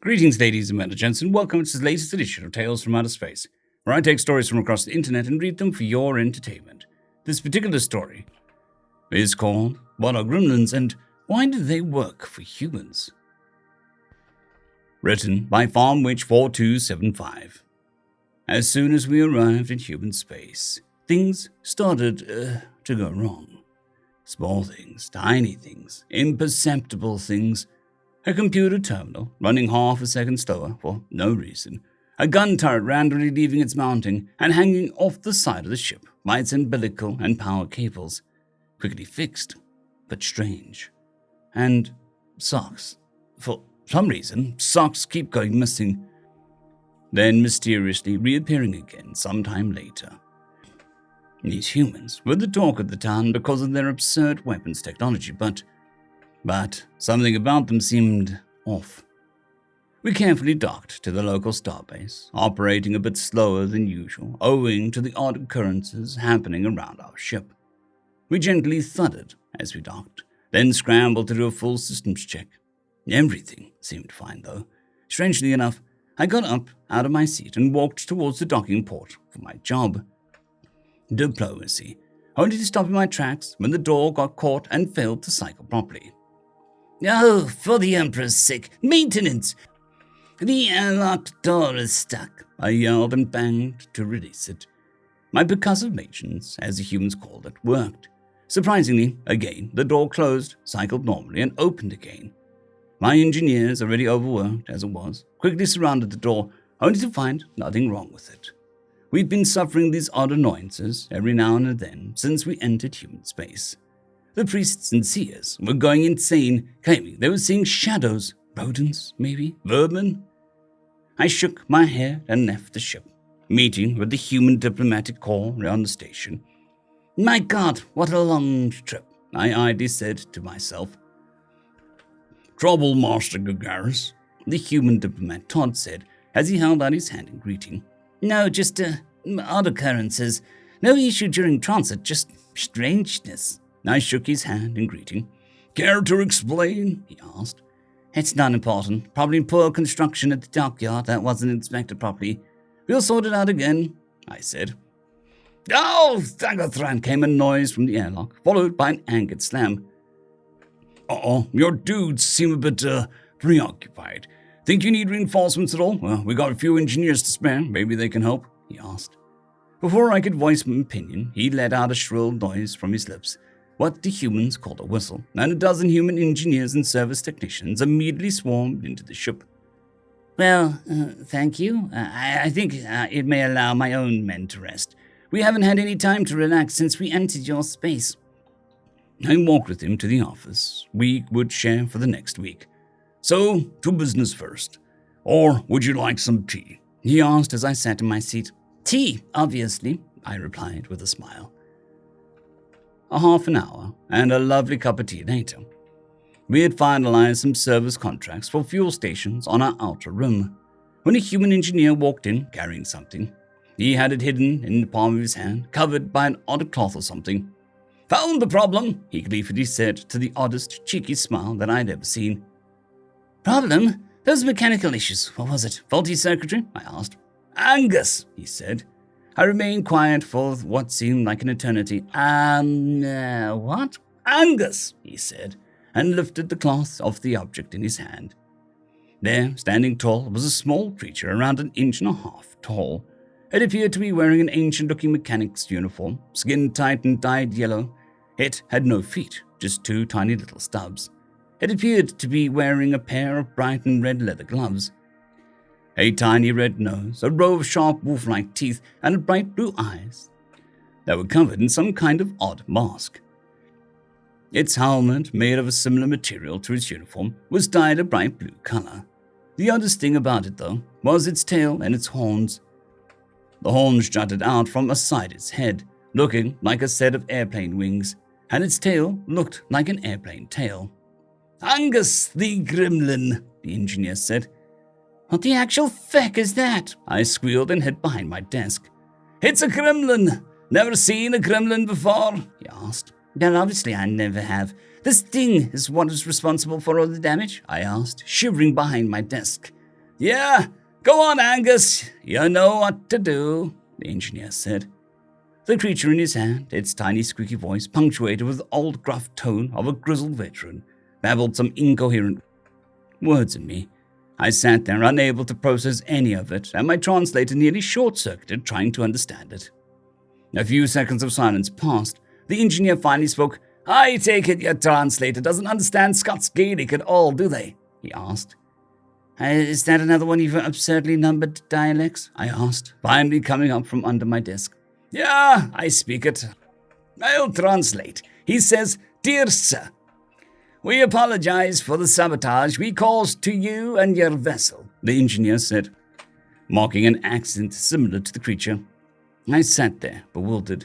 Greetings, ladies and gents, and welcome to the latest edition of Tales from Outer Space, where I take stories from across the internet and read them for your entertainment. This particular story is called What Are Gremlins and Why Do They Work for Humans? Written by FarmWitch4275. As soon as we arrived in human space, things started to go wrong. Small things, tiny things, imperceptible things. A computer terminal running half a second slower for no reason. A gun turret randomly leaving its mounting and hanging off the side of the ship by its umbilical and power cables. Quickly fixed, but strange. And socks. For some reason, socks keep going missing, then mysteriously reappearing again sometime later. These humans were the talk of the town because of their absurd weapons technology, but something about them seemed off. We carefully docked to the local starbase, operating a bit slower than usual, owing to the odd occurrences happening around our ship. We gently thudded as we docked, then scrambled to do a full systems check. Everything seemed fine, though. Strangely enough, I got up out of my seat and walked towards the docking port for my job. Diplomacy, only to stop in my tracks when the door got caught and failed to cycle properly. Oh, for the Emperor's sake, maintenance! The airlock door is stuck, I yelled and banged to release it. My percussive maintenance, as the humans called it, worked. Surprisingly, again, the door closed, cycled normally, and opened again. My engineers, already overworked as it was, quickly surrounded the door, only to find nothing wrong with it. We'd been suffering these odd annoyances every now and then since we entered human space. The priests and seers were going insane, claiming they were seeing shadows, rodents, maybe, vermin. I shook my head and left the ship, meeting with the human diplomatic corps around the station. My God, what a long trip, I idly said to myself. Trouble, Master Gagaris, the human diplomat Todd said as he held out his hand in greeting. No, just odd occurrences. No issue during transit, just strangeness. I shook his hand in greeting. Care to explain? He asked. It's not important. Probably poor construction at the dockyard that wasn't inspected properly. We'll sort it out again, I said. Oh, Thagathran, came a noise from the airlock, followed by an angered slam. Your dudes seem a bit preoccupied. Think you need reinforcements at all? Well, we got a few engineers to spare. Maybe they can help, he asked. Before I could voice my opinion, he let out a shrill noise from his lips, what the humans called a whistle, and a dozen human engineers and service technicians immediately swarmed into the ship. Well, thank you. I think it may allow my own men to rest. We haven't had any time to relax since we entered your space. I walked with him to the office we would share for the next week. So, to business first. Or would you like some tea? He asked as I sat in my seat. Tea, obviously, I replied with a smile. A half an hour and a lovely cup of tea later, we had finalized some service contracts for fuel stations on our outer rim when a human engineer walked in carrying something. He had it hidden in the palm of his hand, covered by an odd cloth or something. Found the problem, he gleefully said to the oddest, cheeky smile that I'd ever seen. Problem? Those mechanical issues. What was it? Faulty circuitry? I asked. Angus, he said. I remained quiet for what seemed like an eternity. What? Angus, he said, and lifted the cloth off the object in his hand. There, standing tall, was a small creature around 1.5 inches tall. It appeared to be wearing an ancient-looking mechanic's uniform, skin tight and dyed yellow. It had no feet, just 2 tiny little stubs. It appeared to be wearing a pair of bright and red leather gloves. A tiny red nose, a row of sharp wolf-like teeth, and bright blue eyes that were covered in some kind of odd mask. Its helmet, made of a similar material to its uniform, was dyed a bright blue color. The oddest thing about it, though, was its tail and its horns. The horns jutted out from aside its head, looking like a set of airplane wings, and its tail looked like an airplane tail. Angus the Gremlin, the engineer said. What the actual feck is that? I squealed and hid behind my desk. It's a gremlin. Never seen a gremlin before? He asked. Well, obviously I never have. This thing is what is responsible for all the damage? I asked, shivering behind my desk. Yeah, go on, Angus. You know what to do, the engineer said. The creature in his hand, its tiny squeaky voice punctuated with the old gruff tone of a grizzled veteran, babbled some incoherent words at me. I sat there unable to process any of it, and my translator nearly short-circuited trying to understand it. A few seconds of silence passed. The engineer finally spoke. I take it your translator doesn't understand Scots Gaelic at all, do they? He asked. Is that another one of your absurdly numbered dialects? I asked, finally coming up from under my desk. Yeah, I speak it. I'll translate. He says, Dear Sir, we apologize for the sabotage we caused to you and your vessel, the engineer said, mocking an accent similar to the creature. I sat there, bewildered.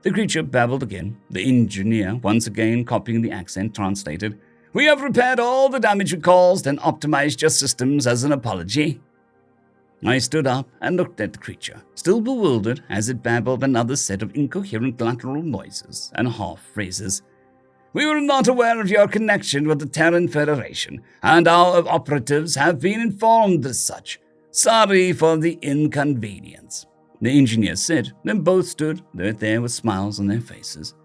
The creature babbled again. The engineer, once again copying the accent, translated, We have repaired all the damage we caused and optimized your systems as an apology. I stood up and looked at the creature, still bewildered as it babbled another set of incoherent guttural noises and half-phrases. We were not aware of your connection with the Terran Federation, and our operatives have been informed as such. Sorry for the inconvenience, the engineer said, then both stood there with smiles on their faces.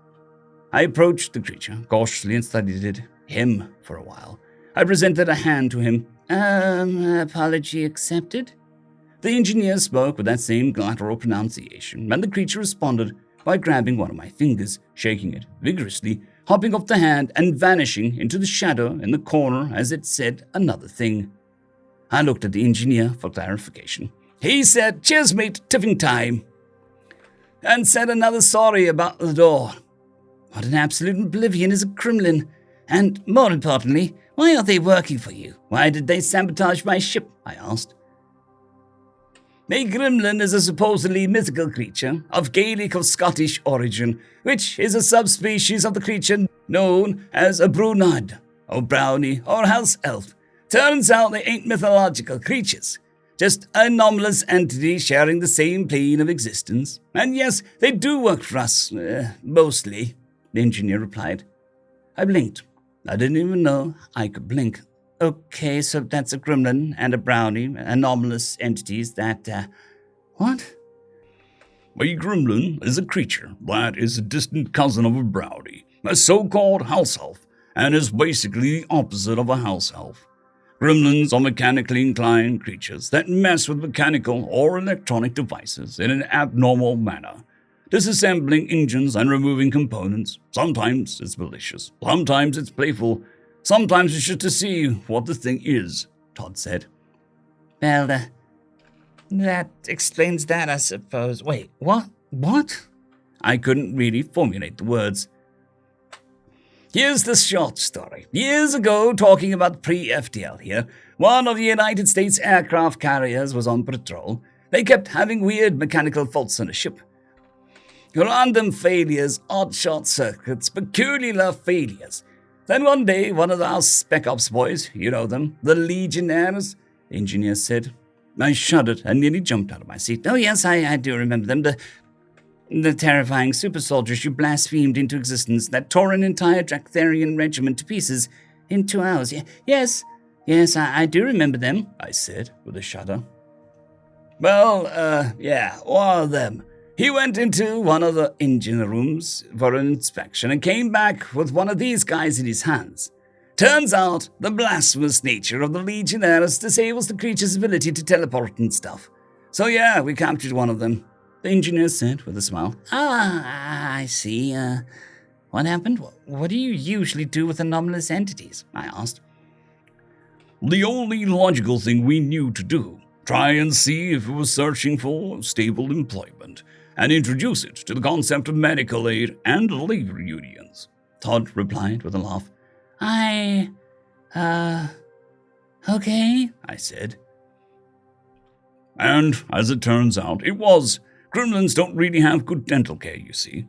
I approached the creature cautiously and studied him for a while. I presented a hand to him. Apology accepted? The engineer spoke with that same guttural pronunciation, and the creature responded by grabbing one of my fingers, shaking it vigorously, hopping off the hand and vanishing into the shadow in the corner as it said another thing. I looked at the engineer for clarification. He said, Cheers, mate, tiffin time, and said another sorry about the door. What an absolute oblivion is a Gremlin. And, more importantly, why are they working for you? Why did they sabotage my ship? I asked. A Gremlin is a supposedly mythical creature of Gaelic or Scottish origin, which is a subspecies of the creature known as a Brunad, or Brownie, or House Elf. Turns out they ain't mythological creatures, just anomalous entities sharing the same plane of existence. And yes, they do work for us, mostly, the engineer replied. I blinked. I didn't even know I could blink. Okay, so that's a Gremlin and a Brownie, anomalous entities that, what? A Gremlin is a creature that is a distant cousin of a Brownie, a so-called house elf, and is basically the opposite of a house elf. Gremlins are mechanically inclined creatures that mess with mechanical or electronic devices in an abnormal manner, disassembling engines and removing components. Sometimes it's malicious, sometimes it's playful, sometimes it's just to see what the thing is, Todd said. Well, that explains that, I suppose. Wait, what? What? I couldn't really formulate the words. Here's the short story. Years ago, talking about pre-FTL here, one of the United States aircraft carriers was on patrol. They kept having weird mechanical faults on the ship. Random failures, odd short circuits, peculiar failures. Then one day, one of our Spec Ops boys, you know them, the Legionnaires, the engineer said. I shuddered and nearly jumped out of my seat. Oh yes, I do remember them. The terrifying super soldiers you blasphemed into existence that tore an entire Dractharian regiment to pieces in 2 hours. Yes, I do remember them, I said with a shudder. Well, yeah, one of them. He went into one of the engine rooms for an inspection and came back with one of these guys in his hands. Turns out the blasphemous nature of the Legionnaires disables the creature's ability to teleport and stuff. So yeah, we captured one of them, the engineer said with a smile. I see. What happened? What do you usually do with anomalous entities? I asked. The only logical thing we knew to do. Try and see if it was searching for stable employment, and introduce it to the concept of medical aid and labor unions, Todd replied with a laugh. Okay, I said. And, as it turns out, it was. Gremlins don't really have good dental care, you see.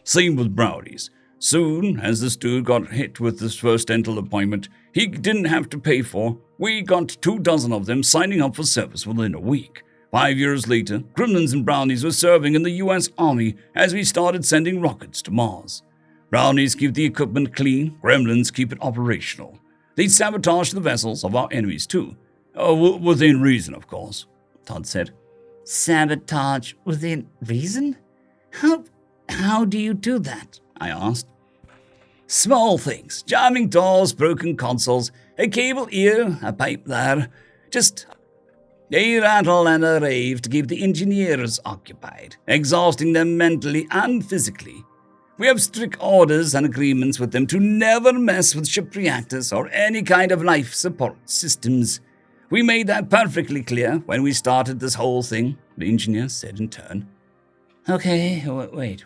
Same with Brownies. Soon as this dude got hit with his first dental appointment he didn't have to pay for, we got 24 of them signing up for service within a week. 5 years later, Gremlins and Brownies were serving in the U.S. Army as we started sending rockets to Mars. Brownies keep the equipment clean, Gremlins keep it operational. They sabotage the vessels of our enemies too. Within reason, of course, Todd said. Sabotage within reason? How do you do that? I asked. Small things. Jamming doors, broken consoles, a cable here, a pipe there. Just a rattle and a rave to keep the engineers occupied, exhausting them mentally and physically. We have strict orders and agreements with them to never mess with ship reactors or any kind of life support systems. We made that perfectly clear when we started this whole thing, the engineer said in turn. Okay, wait.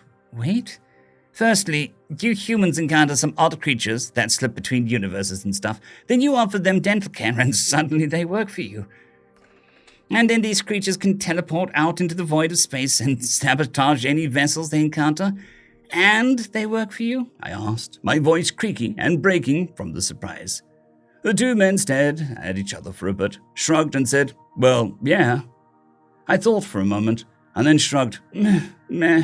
Firstly, you humans encounter some odd creatures that slip between universes and stuff. Then you offer them dental care and suddenly they work for you. And then these creatures can teleport out into the void of space and sabotage any vessels they encounter. And they work for you? I asked, my voice creaking and breaking from the surprise. The two men stared at each other for a bit, shrugged and said, well, yeah. I thought for a moment, and then shrugged. Meh,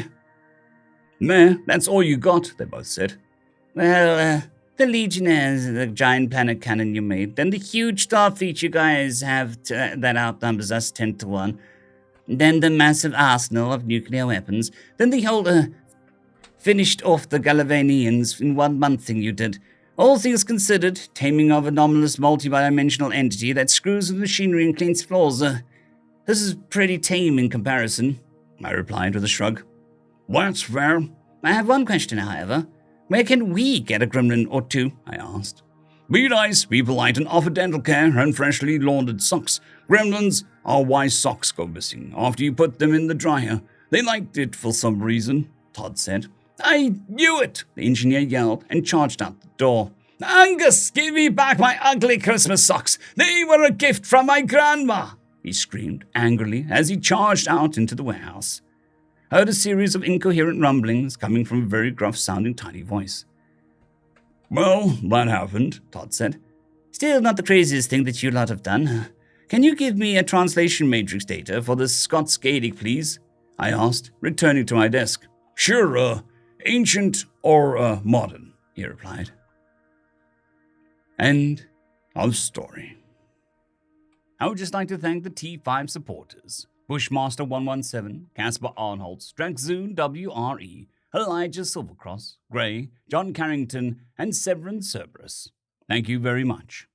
that's all you got, they both said. Well, the Legionnaires, the giant planet cannon you made, then the huge starfleet you guys have that outnumbers us 10 to 1, then the massive arsenal of nuclear weapons, then the whole finished off the Galvanians in 1 month thing you did. All things considered, taming of anomalous multi-dimensional entity that screws with machinery and cleans floors, this is pretty tame in comparison, I replied with a shrug. That's fair. I have one question, however. Where can we get a gremlin or two? I asked. Be nice, be polite, and offer dental care and freshly laundered socks. Gremlins are why socks go missing after you put them in the dryer. They liked it for some reason, Todd said. I knew it, the engineer yelled and charged out the door. Angus, give me back my ugly Christmas socks. They were a gift from my grandma, he screamed angrily as he charged out into the warehouse. I heard a series of incoherent rumblings coming from a very gruff-sounding tiny voice. Well, that happened, Todd said. Still not the craziest thing that you lot have done. Can you give me a translation matrix data for the Scots Gaelic, please? I asked, returning to my desk. Sure, ancient or modern, he replied. End of story. I would just like to thank the T5 supporters. Bushmaster 117, Caspar Arnholtz, Dragzoon WRE, Elijah Silvercross, Gray, John Carrington, and Severin Cerberus. Thank you very much.